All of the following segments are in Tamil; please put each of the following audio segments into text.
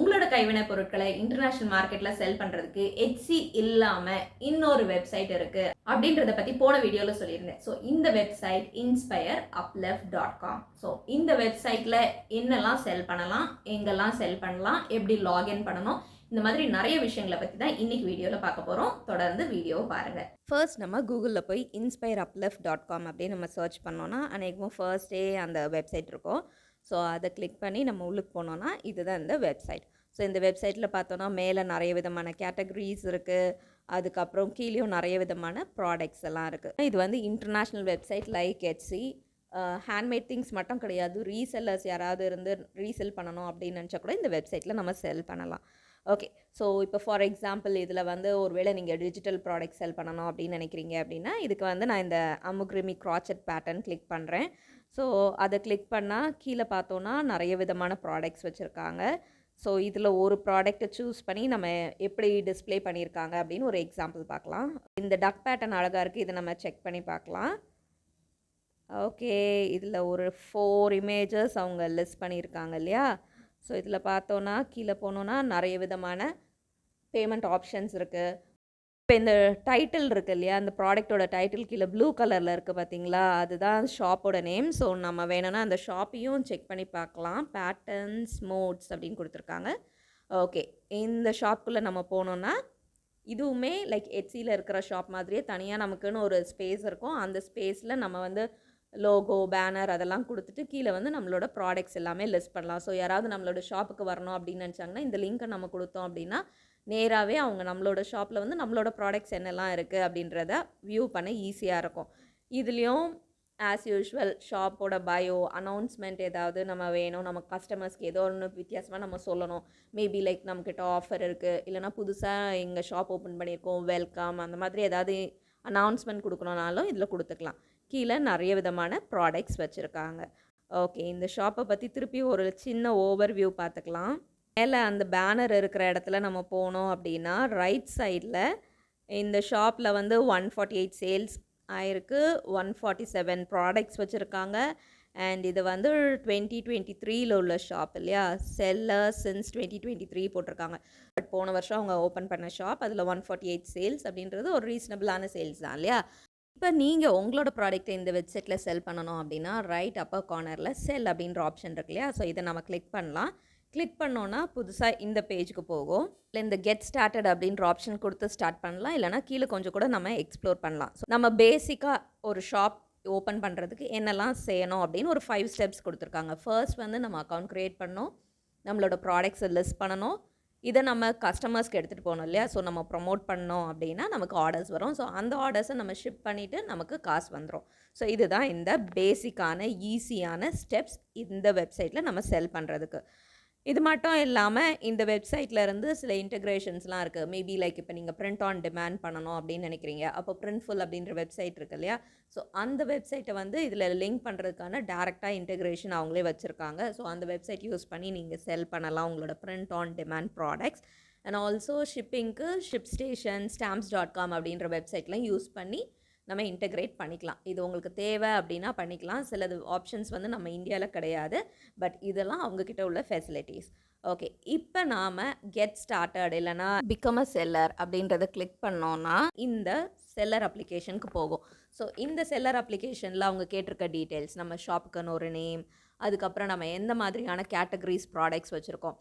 உங்களோட கைவினை பொருட்களை இன்டர்நேஷனல் மார்க்கெட்ல செல் பண்றதுக்கு Etsy இல்லாம இன்னொரு வெப்சைட் இருக்கு அப்படின்றத பத்தி போன வீடியோல சொல்லியிருந்தேன். ஸோ இந்த வெப்சைட் inspireuplift.com. ஸோ இந்த வெப்சைட்ல என்னெல்லாம் செல் பண்ணலாம், எங்கெல்லாம் செல் பண்ணலாம், எப்படி லாகின் பண்ணணும், இந்த மாதிரி நிறைய விஷயங்களை பற்றி தான் இன்னைக்கு வீடியோவில் பார்க்க போகிறோம். தொடர்ந்து வீடியோவை பாருங்கள். ஃபர்ஸ்ட் நம்ம கூகுளில் போய் inspireuplift.com அப்படின்னு நம்ம சர்ச் பண்ணோன்னா அநேகமாக ஃபர்ஸ்டே அந்த வெப்சைட் இருக்கும். ஸோ அதை கிளிக் பண்ணி நம்ம உள்ளுக்கு போனோன்னா இதுதான் இந்த வெப்சைட். ஸோ இந்த வெப்சைட்டில் பார்த்தோன்னா மேலே நிறைய விதமான கேட்டகரிஸ் இருக்குது. அதுக்கப்புறம் கீழேயும் நிறைய விதமான ப்ராடக்ட்ஸ் எல்லாம் இருக்குது. இது வந்து international website like Etsy. Handmade things மட்டும் கிடையாது, ரீசெல்லர்ஸ் யாராவது இருந்து ரீசெல் பண்ணணும் அப்படின்னு நினச்சா கூட இந்த வெப்சைட்டில் நம்ம செல் பண்ணலாம். ஓகே, ஸோ இப்போ ஃபார் எக்ஸாம்பிள் இதில் வந்து ஒருவேளை நீங்கள் டிஜிட்டல் ப்ராடக்ட் செல் பண்ணணும் அப்படின்னு நினைக்கிறீங்க அப்படின்னா இதுக்கு வந்து நான் இந்த அமுக்ரிமி க்ராச்சட் பேட்டர்ன் கிளிக் பண்ணுறேன். ஸோ அதை கிளிக் பண்ணால் கீழே பார்த்தோன்னா நிறைய விதமான ப்ராடக்ட்ஸ் வச்சுருக்காங்க. ஸோ இதில் ஒரு ப்ராடக்ட்டை சூஸ் பண்ணி நம்ம எப்படி டிஸ்பிளே பண்ணியிருக்காங்க அப்படின்னு ஒரு எக்ஸாம்பிள் பார்க்கலாம். இந்த டக் பேட்டர்ன் அழகாக இருக்குது, இதை நம்ம செக் பண்ணி பார்க்கலாம். ஓகே, இதில் ஒரு 4 இமேஜஸ் அவங்க லிஸ்ட் பண்ணியிருக்காங்க இல்லையா. ஸோ இதில் பார்த்தோன்னா கீழே போனோன்னா நிறைய விதமான பேமெண்ட் ஆப்ஷன்ஸ் இருக்குது. இப்போ இந்த டைட்டில் இருக்குது இல்லையா, அந்த ப்ராடக்டோட டைட்டில் கீழே ப்ளூ கலரில் இருக்குது பார்த்தீங்களா, அதுதான் ஷாப்போட நேம். ஸோ நம்ம வேணும்னா அந்த ஷாப்பையும் செக் பண்ணி பார்க்கலாம். பேட்டர்ன்ஸ் மோட்ஸ் அப்படின்னு கொடுத்துருக்காங்க. ஓகே, இந்த ஷாப்புக்குள்ளே நம்ம போனோன்னா இதுவுமே லைக் Etsyயில் இருக்கிற ஷாப் மாதிரியே தனியாக நமக்குன்னு ஒரு ஸ்பேஸ் இருக்கும். அந்த ஸ்பேஸில் நம்ம வந்து லோகோ, பேனர் அதெல்லாம் கொடுத்துட்டு கீழே வந்து நம்மளோட ப்ராடக்ட்ஸ் எல்லாமே லிஸ்ட் பண்ணலாம். ஸோ யாராவது நம்மளோட ஷாப்புக்கு வரணும் அப்படின்னு நினச்சாங்கன்னா இந்த லிங்க்கை நம்ம கொடுத்தோம் அப்படின்னா நேராகவே அவங்க நம்மளோட ஷாப்பில் வந்து நம்மளோட ப்ராடக்ட்ஸ் என்னெல்லாம் இருக்குது அப்படின்றத வியூ பண்ண ஈஸியாக இருக்கும். இதுலேயும் ஆஸ் யூஷுவல் ஷாப்போட பயோ, அனௌன்ஸ்மெண்ட் ஏதாவது நம்ம வேணும், நம்ம கஸ்டமர்ஸ்க்கு ஏதோ ஒன்று வித்தியாசமாக நம்ம சொல்லணும். மேபி லைக் நம்மக்கிட்ட ஆஃபர் இருக்குது, இல்லைனா புதுசாக எங்கள் ஷாப் ஓப்பன் பண்ணியிருக்கோம், வெல்கம், அந்த மாதிரி ஏதாவது அனௌன்ஸ்மெண்ட் கொடுக்கணுன்னாலும் இதில் கொடுத்துக்கலாம். கீழே நிறைய விதமான ப்ராடக்ட்ஸ் வச்சுருக்காங்க. ஓகே, இந்த ஷாப்பை பற்றி திருப்பி ஒரு சின்ன ஓவர் வியூ பார்த்துக்கலாம். மேலே அந்த பேனர் இருக்கிற இடத்துல நம்ம போனோம் அப்படின்னா ரைட் சைடில் இந்த ஷாப்பில் வந்து 148 சேல்ஸ் ஆயிருக்கு, 147 ப்ராடக்ட்ஸ் வச்சுருக்காங்க. அண்ட் இது வந்து 2023 உள்ள ஷாப் இல்லையா, செல்லர் சின்ஸ் 2023 போட்டிருக்காங்க. பட் போன வருஷம் அவங்க ஓப்பன் பண்ண ஷாப், அதில் 148 சேல்ஸ் அப்படின்றது ஒரு ரீசனபிளான சேல்ஸ் தான் இல்லையா. இப்போ நீங்கள் உங்களோட ப்ராடக்ட்டை இந்த வெப்சைட்டில் செல் பண்ணணும் அப்படின்னா ரைட் அப்பர் கார்னரில் செல் அப்படின்ற ஆப்ஷன் இருக்கு இல்லையா. ஸோ இதை நம்ம கிளிக் பண்ணலாம். கிளிக் பண்ணோன்னா புதுசாக இந்த பேஜுக்கு போகும். இல்லை இந்த கெட் ஸ்டார்டட் அப்படின்ற ஆப்ஷன் கொடுத்து ஸ்டார்ட் பண்ணலாம், இல்லைனா கீழே கொஞ்சம் கூட நம்ம எக்ஸ்ப்ளோர் பண்ணலாம். ஸோ நம்ம பேசிக்காக ஒரு ஷாப் ஓப்பன் பண்ணுறதுக்கு என்னெல்லாம் செய்யணும் அப்படின்னு ஒரு 5 ஸ்டெப்ஸ் கொடுத்துருக்காங்க. ஃபர்ஸ்ட் வந்து நம்ம அக்கௌண்ட் க்ரியேட் பண்ணணும், நம்மளோட ப்ராடக்ட்ஸை லிஸ்ட் பண்ணணும், இதை நம்ம கஸ்டமர்ஸ்க்கு எடுத்துகிட்டு போகணும் இல்லையா. ஸோ நம்ம ப்ரொமோட் பண்ணோம் அப்படின்னா நமக்கு ஆர்டர்ஸ் வரும். ஸோ அந்த ஆர்டர்ஸை நம்ம ஷிப் பண்ணிவிட்டு நமக்கு காசு வந்துடும். ஸோ இதுதான் இந்த பேசிக்கான ஈஸியான ஸ்டெப்ஸ் இந்த வெப்சைட்டில் நம்ம செல் பண்ணுறதுக்கு. இது மட்டும் இல்லாமல் இந்த வெப்சைட்டில் இருந்து சில இன்டெக்ரேஷன்ஸ்லாம் இருக்குது. மேபி லைக் இப்போ நீங்கள் பிரிண்ட் ஆன் டிமாண்ட் பண்ணணும் அப்படின்னு நினைக்கிறீங்க, அப்போ பிரிண்ட்ஃபுல் அப்படின்ற வெப்சைட் இருக்கு இல்லையா. ஸோ அந்த வெப்சைட்டை வந்து இதில் லிங்க் பண்ணுறதுக்கான டேரெக்டாக இன்டெக்ரேஷன் அவங்களே வச்சுருக்காங்க. ஸோ அந்த வெப்சைட் யூஸ் பண்ணி நீங்கள் செல் பண்ணலாம் உங்களோட print on demand products. And also ஷிப்பிங்க்கு ஷிப்ஸ்டேஷன், stamps.com அப்படின்ற வெப்சைட்லாம் யூஸ் பண்ணி நம்ம இன்டெக்ரேட் பண்ணிக்கலாம். இது உங்களுக்கு தேவை அப்படின்னா பண்ணிக்கலாம். சிலது ஆப்ஷன்ஸ் வந்து நம்ம இந்தியாவில் கிடையாது, பட் இதெல்லாம் அவங்கக்கிட்ட உள்ள ஃபெசிலிட்டிஸ். ஓகே, இப்போ நாம் கெட் ஸ்டார்டட் இல்லைனா பிகம் அ செல்லர் அப்படின்றத கிளிக் பண்ணோன்னா இந்த செல்லர் அப்ளிகேஷனுக்கு போகும். ஸோ இந்த செல்லர் அப்ளிகேஷனில் அவங்க கேட்டிருக்க டீட்டெயில்ஸ், நம்ம ஷாப்புக்குன்னு ஒரு நேம், அதுக்கப்புறம் நம்ம எந்த மாதிரியான கேட்டகரிஸ் ப்ராடக்ட்ஸ் வச்சுருக்கோம்,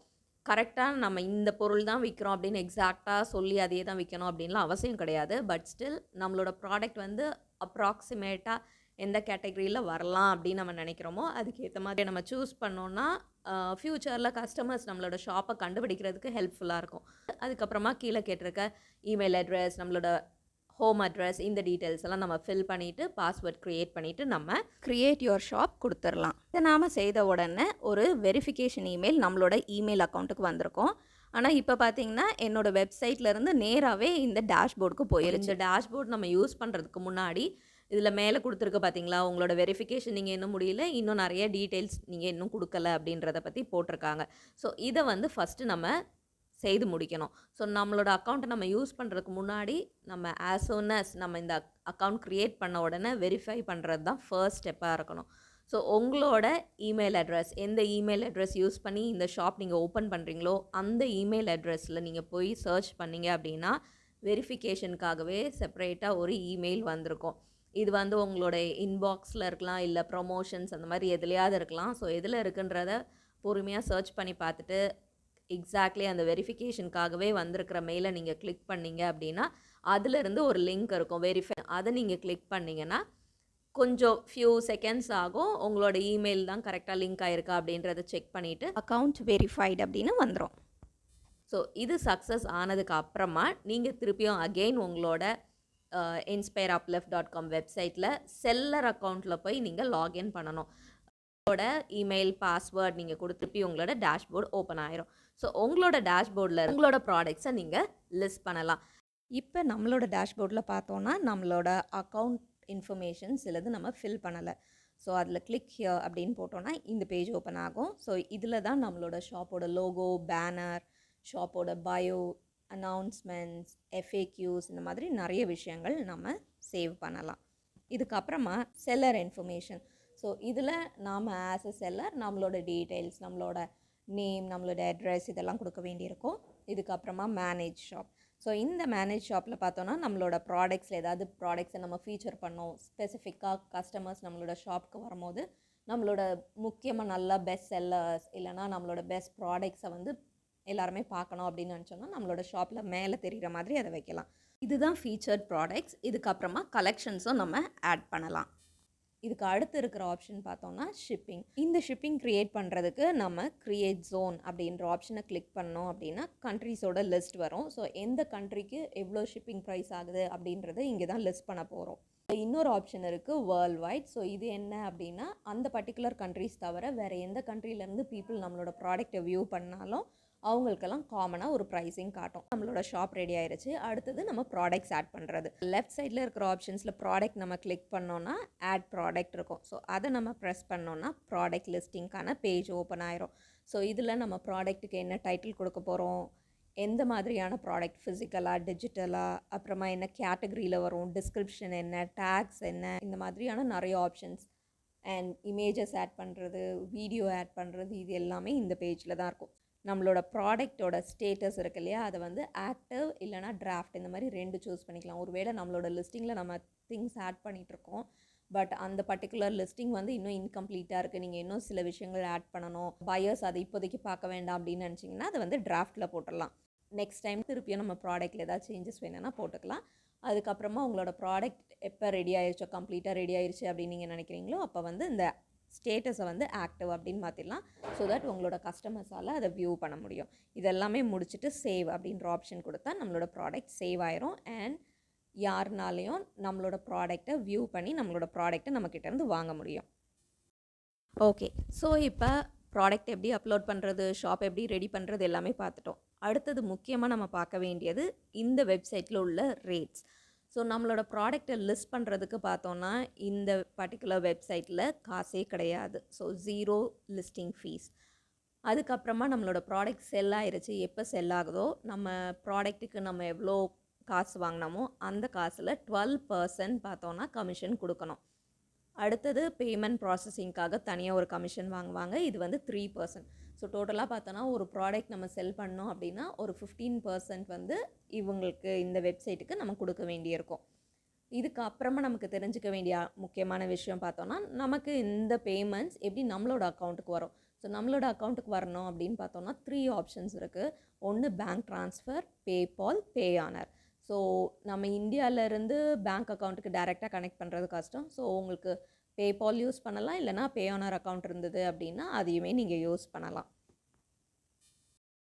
கரெக்டாக நம்ம இந்த பொருள் தான் விற்கிறோம் அப்படின்னு எக்ஸாக்டாக சொல்லி அதே தான் விற்கணும் அப்படின்லாம் அவசியம் கிடையாது. பட் ஸ்டில் நம்மளோட ப்ராடக்ட் வந்து அப்ராக்சிமேட்டாக எந்த கேட்டகரியில் வரலாம் அப்படின்னு நம்ம நினைக்கிறோமோ அதுக்கேற்ற மாதிரி நம்ம சூஸ் பண்ணோன்னா ஃப்யூச்சரில் கஸ்டமர்ஸ் நம்மளோட ஷாப்பை கண்டுபிடிக்கிறதுக்கு ஹெல்ப்ஃபுல்லாக இருக்கும். அதுக்கப்புறமா கீழே கேட்டிருக்க இமெயில் அட்ரஸ், நம்மளோட ஹோம் அட்ரஸ், இந்த டீட்டெயில்ஸ் எல்லாம் நம்ம ஃபில் பண்ணிவிட்டு பாஸ்வேர்ட் க்ரியேட் பண்ணிவிட்டு நம்ம க்ரியேட் யுவர் ஷாப் கொடுத்துடலாம். இதை நாம் செய்த உடனே ஒரு வெரிஃபிகேஷன் இமெயில் நம்மளோட இமெயில் அக்கௌண்ட்டுக்கு வந்திருக்கும். ஆனால் இப்போ பார்த்தீங்கன்னா என்னோடய வெப்சைட்லேருந்து நேராகவே இந்த டேஷ்போர்டுக்கு போயிருச்சு. இந்த டேஷ்போர்ட் நம்ம யூஸ் பண்ணுறதுக்கு முன்னாடி இதில் மேலே கொடுத்துருக்கு பார்த்தீங்களா, உங்களோட வெரிஃபிகேஷன் நீங்கள் இன்னும் முடியல, இன்னும் நிறைய டீட்டெயில்ஸ் நீங்கள் இன்னும் கொடுக்கல அப்படின்றத பற்றி போட்டிருக்காங்க. ஸோ இதை வந்து ஃபஸ்ட்டு நம்ம செய்து முடிக்கணும். ஸோ நம்மளோட அக்கௌண்ட்டை நம்ம யூஸ் பண்ணுறதுக்கு முன்னாடி நம்ம ஆஸ் சூன் அஸ் நம்ம இந்த அக்கௌண்ட் க்ரியேட் பண்ண உடனே வெரிஃபை பண்ணுறது தான் ஃபர்ஸ்ட் ஸ்டெப்பாக இருக்கணும். ஸோ உங்களோட இமெயில் அட்ரஸ் எந்த இமெயில் அட்ரஸ் யூஸ் பண்ணி இந்த ஷாப் நீங்கள் ஓப்பன் பண்ணுறீங்களோ அந்த இமெயில் அட்ரஸில் நீங்கள் போய் சர்ச் பண்ணீங்க அப்படின்னா வெரிஃபிகேஷனுக்காகவே செப்பரேட்டாக ஒரு இமெயில் வந்திருக்கும். இது வந்து உங்களோட இன்பாக்ஸில் இருக்கலாம், இல்லை ப்ரொமோஷன்ஸ் அந்த மாதிரி எதுலையாவது இருக்கலாம். ஸோ எதில் இருக்குன்றத பொறுமையாக சர்ச் பண்ணி பார்த்துட்டு எக்ஸாக்ட்லி அந்த வெரிஃபிகேஷனுக்காகவே வந்திருக்கிற மெயிலை நீங்கள் கிளிக் பண்ணீங்க அப்படின்னா அதிலிருந்து ஒரு லிங்க் இருக்கும் வெரிஃபை. அதை நீங்கள் கிளிக் பண்ணிங்கன்னா கொஞ்சம் ஃபியூ செகண்ட்ஸ் ஆகும். உங்களோட இமெயில் தான் கரெக்டாக லிங்க் ஆகிருக்கா அப்படின்றத செக் பண்ணிவிட்டு அக்கௌண்ட் வெரிஃபைடு அப்படின்னு வந்துடும். ஸோ இது சக்ஸஸ் ஆனதுக்கு அப்புறமா நீங்கள் திருப்பியும் அகெயின் உங்களோட inspireuplift.com வெப்சைட்டில் செல்லர் அக்கௌண்ட்டில் போய் நீங்கள் லாகின் பண்ணணும். உங்களோட இமெயில் பாஸ்வேர்ட் நீங்கள் கொடுத்துப்பி உங்களோட டேஷ்போர்டு ஓப்பன் ஆயிரும். ஸோ உங்களோட டேஷ்போர்டில் உங்களோட ப்ராடக்ட்ஸை நீங்கள் லிஸ்ட் பண்ணலாம். இப்போ நம்மளோட டேஷ்போர்டில் பார்த்தோன்னா நம்மளோட அக்கௌண்ட் இன்ஃபர்மேஷன்ஸ் சிலது நம்ம ஃபில் பண்ணலை. ஸோ அதில் கிளிக் ஹியர் அப்படின்னு போட்டோன்னா இந்த பேஜ் ஓப்பன் ஆகும். ஸோ இதில் தான் நம்மளோட ஷாப்போட லோகோ, பேனர், ஷாப்போட பயோ, அனௌன்ஸ்மெண்ட்ஸ், எஃப்ஏக்யூஸ் இந்த மாதிரி நிறைய விஷயங்கள் நம்ம சேவ் பண்ணலாம். இதுக்கப்புறமா செல்லர் இன்ஃபர்மேஷன். ஸோ இதில் நாம் ஆஸ் அ செல்லர் நம்மளோட டீட்டெயில்ஸ், நம்மளோட நேம், நம்மளோட அட்ரஸ் இதெல்லாம் கொடுக்க வேண்டியிருக்கும். இதுக்கப்புறமா மேனேஜ் ஷாப். ஸோ இந்த மேனேஜ் ஷாப்பில் பார்த்தோன்னா நம்மளோட ப்ராடக்ட்ஸில் ஏதாவது ப்ராடக்ட்ஸை நம்ம ஃபீச்சர் பண்ணோம். ஸ்பெசிஃபிக்காக கஸ்டமர்ஸ் நம்மளோட ஷாப்புக்கு வரும்போது நம்மளோட முக்கியமாக நல்ல பெஸ்ட் செல்லர்ஸ் இல்லைனா நம்மளோட பெஸ்ட் ப்ராடக்ட்ஸை வந்து எல்லாருமே பார்க்கணும் அப்படின்னு நினச்சோன்னா நம்மளோட ஷாப்பில் மேலே தெரிகிற மாதிரி அதை வைக்கலாம். இதுதான் ஃபீச்சர்ட் ப்ராடக்ட்ஸ். இதுக்கப்புறமா கலெக்ஷன்ஸும் நம்ம ஆட் பண்ணலாம். இதுக்கு அடுத்து இருக்கிற ஆப்ஷன் பார்த்தோன்னா ஷிப்பிங். இந்த ஷிப்பிங் க்ரியேட் பண்ணுறதுக்கு நம்ம க்ரியேட் ஜோன் அப்படின்ற ஆப்ஷனை கிளிக் பண்ணோம் அப்படின்னா கண்ட்ரிஸோட லிஸ்ட் வரும். ஸோ எந்த கண்ட்ரிக்கு எவ்வளோ ஷிப்பிங் ப்ரைஸ் ஆகுது அப்படின்றத இங்கே தான் லிஸ்ட் பண்ண போகிறோம். இன்னொரு ஆப்ஷன் இருக்குது வேர்ல்ட் வைட். ஸோ இது என்ன அப்படின்னா அந்த பர்டிகுலர் கண்ட்ரிஸ் தவிர வேறு எந்த கண்ட்ரிலேருந்து பீப்புள் நம்மளோட ப்ராடக்ட்டை வியூ பண்ணாலும் அவங்களுக்கெல்லாம் காமனாக ஒரு ப்ரைஸிங் காட்டும். நம்மளோட ஷாப் ரெடி ஆயிடுச்சு. அடுத்தது நம்ம ப்ராடக்ட்ஸ் ஆட் பண்ணுறது. லெஃப்ட் சைடில் இருக்கிற ஆப்ஷன்ஸில் ப்ராடக்ட் நம்ம கிளிக் பண்ணோன்னா ஆட் ப்ராடக்ட் இருக்கும். ஸோ அதை நம்ம ப்ரெஸ் பண்ணோன்னா ப்ராடக்ட் லிஸ்டிங்கான பேஜ் ஓப்பன் ஆயிரும். ஸோ இதில் நம்ம ப்ராடக்ட்டுக்கு என்ன டைட்டில் கொடுக்க போகிறோம், எந்த மாதிரியான ப்ராடக்ட், ஃபிசிக்கலாக, டிஜிட்டலாக, அப்புறமா என்ன கேட்டகரியில் வரும், டிஸ்கிரிப்ஷன் என்ன, டேக்ஸ் என்ன, இந்த மாதிரியான நிறைய ஆப்ஷன்ஸ் அண்ட் இமேஜஸ் ஆட் பண்ணுறது, வீடியோ ஆட் பண்ணுறது, இது எல்லாமே இந்த பேஜில் தான் இருக்கும். நம்மளோட ப்ராடக்டோட ஸ்டேட்டஸ் இருக்கு இல்லையா, அதை வந்து ஆக்டிவ் இல்லைனா டிராஃப்ட் இந்த மாதிரி 2 சூஸ் பண்ணிக்கலாம். ஒருவேளை நம்மளோட லிஸ்டிங்கில் நம்ம திங்ஸ் ஆட் பண்ணிகிட்ருக்கோம், பட் அந்த பர்டிகுலர் லிஸ்டிங் வந்து இன்னும் இன்கம்ப்ளீட்டாக இருக்குது, நீங்கள் இன்னும் சில விஷயங்கள் ஆட் பண்ணணும், பையர்ஸ் அதை இப்போதைக்கு பார்க்க வேண்டாம் அப்படின்னு நினச்சிங்கன்னா அதை வந்து டிராஃப்ட்டில் போட்டுடலாம். நெக்ஸ்ட் டைம் திருப்பியும் நம்ம ப்ராடக்ட்டில் ஏதாவது சேஞ்சஸ் வேணும்னா போட்டுக்கலாம். அதுக்கப்புறமா உங்களோட ப்ராடக்ட் எப்போ ரெடி ஆயிடுச்சோ, கம்ப்ளீட்டாக ரெடி ஆயிடுச்சு அப்படின்னு நீங்கள் நினைக்கிறீங்களோ அப்போ வந்து இந்த ஸ்டேட்டஸை வந்து ஆக்டிவ் அப்படின்னு மாற்றிடலாம். ஸோ தட் உங்களோட கஸ்டமர்ஸால் அதை வியூ பண்ண முடியும். இதெல்லாமே முடிச்சுட்டு சேவ் அப்படின்ற ஆப்ஷன் கொடுத்தா நம்மளோட ப்ராடக்ட் சேவ் ஆயிரும். அண்ட் யாருனாலையும் நம்மளோட ப்ராடக்டை வியூ பண்ணி நம்மளோட ப்ராடக்டை நம்மக்கிட்டேருந்து வாங்க முடியும். ஓகே, ஸோ இப்போ ப்ராடக்ட் எப்படி அப்லோட் பண்ணுறது, ஷாப் எப்படி ரெடி பண்ணுறது எல்லாமே பார்த்துட்டோம். அடுத்தது முக்கியமாக நம்ம பார்க்க வேண்டியது இந்த வெப்சைட்டில் உள்ள ரேட்ஸ். ஸோ நம்மளோட ப்ராடக்டை லிஸ்ட் பண்ணுறதுக்கு பார்த்தோன்னா இந்த பர்டிகுலர் வெப்சைட்டில் காசே கிடையாது. So 0 listing fees. அதுக்கப்புறமா நம்மளோட ப்ராடக்ட் செல் ஆயிருச்சு. எப்போ செல் ஆகுதோ நம்ம ப்ராடக்ட்டுக்கு நம்ம எவ்வளோ காசு வாங்கினோமோ அந்த காசில் 12% பார்த்தோன்னா கமிஷன் கொடுக்கணும். அடுத்தது பேமெண்ட் ப்ராசஸிங்காக தனியாக ஒரு கமிஷன் வாங்குவாங்க. இது வந்து 3%. ஸோ டோட்டலாக பார்த்தோன்னா ஒரு ப்ராடக்ட் நம்ம செல் பண்ணோம் அப்படின்னா ஒரு 15% வந்து இவங்களுக்கு இந்த வெப்சைட்டுக்கு நம்ம கொடுக்க வேண்டியிருக்கும். இதுக்கு அப்புறமா நமக்கு தெரிஞ்சுக்க வேண்டிய முக்கியமான விஷயம் பார்த்தோன்னா நமக்கு இந்த பேமெண்ட்ஸ் எப்படி நம்மளோட அக்கௌண்ட்டுக்கு வரும். ஸோ நம்மளோட அக்கௌண்ட்டுக்கு வரணும் அப்படின்னு பார்த்தோன்னா 3 ஆப்ஷன்ஸ் இருக்குது. ஒன்று பேங்க் ட்ரான்ஸ்ஃபர், பேபால், பே ஆனர். ஸோ நம்ம இந்தியாவிலேருந்து பேங்க் அக்கௌண்ட்டுக்கு டைரெக்டாக கனெக்ட் பண்ணுறது கஷ்டம். ஸோ உங்களுக்கு பேபால் யூஸ் பண்ணலாம், இல்லைனா பே ஆனர் அக்கௌண்ட் இருந்தது அப்படின்னா அதையுமே நீங்கள் யூஸ் பண்ணலாம்.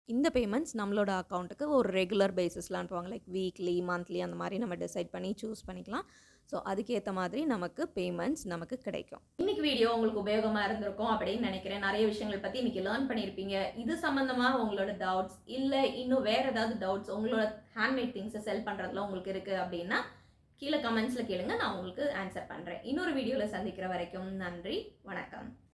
இந்த பேமெண்ட்ஸ் நம்மளோட அக்கௌண்ட்டுக்கு ஒரு ரெகுலர் பேசிஸில் அனுப்புவாங்க. லைக் வீக்லி, மந்த்லி அந்த மாதிரி நம்ம டிசைட் பண்ணி சூஸ் பண்ணிக்கலாம். ஸோ அதுக்கேற்ற மாதிரி நமக்கு பேமெண்ட்ஸ் நமக்கு கிடைக்கும். இன்னைக்கு வீடியோ உங்களுக்கு உபயோகமாக இருந்திருக்கும் அப்படின்னு நினைக்கிறேன். நிறைய விஷயங்கள் பற்றி இன்னைக்கு லேர்ன் பண்ணியிருப்பீங்க. இது சம்மந்தமாக உங்களோட டவுட்ஸ் இல்லை இன்னும் வேறு ஏதாவது டவுட்ஸ் உங்களோட ஹேண்ட்மேட் திங்ஸை செல் பண்ணுறதுல உங்களுக்கு இருக்குது அப்படின்னா கீழே கமெண்ட்ஸில் கேளுங்க, நான் உங்களுக்கு ஆன்சர் பண்ணுறேன். இன்னொரு வீடியோவில் சந்திக்கிற வரைக்கும் நன்றி, வணக்கம்.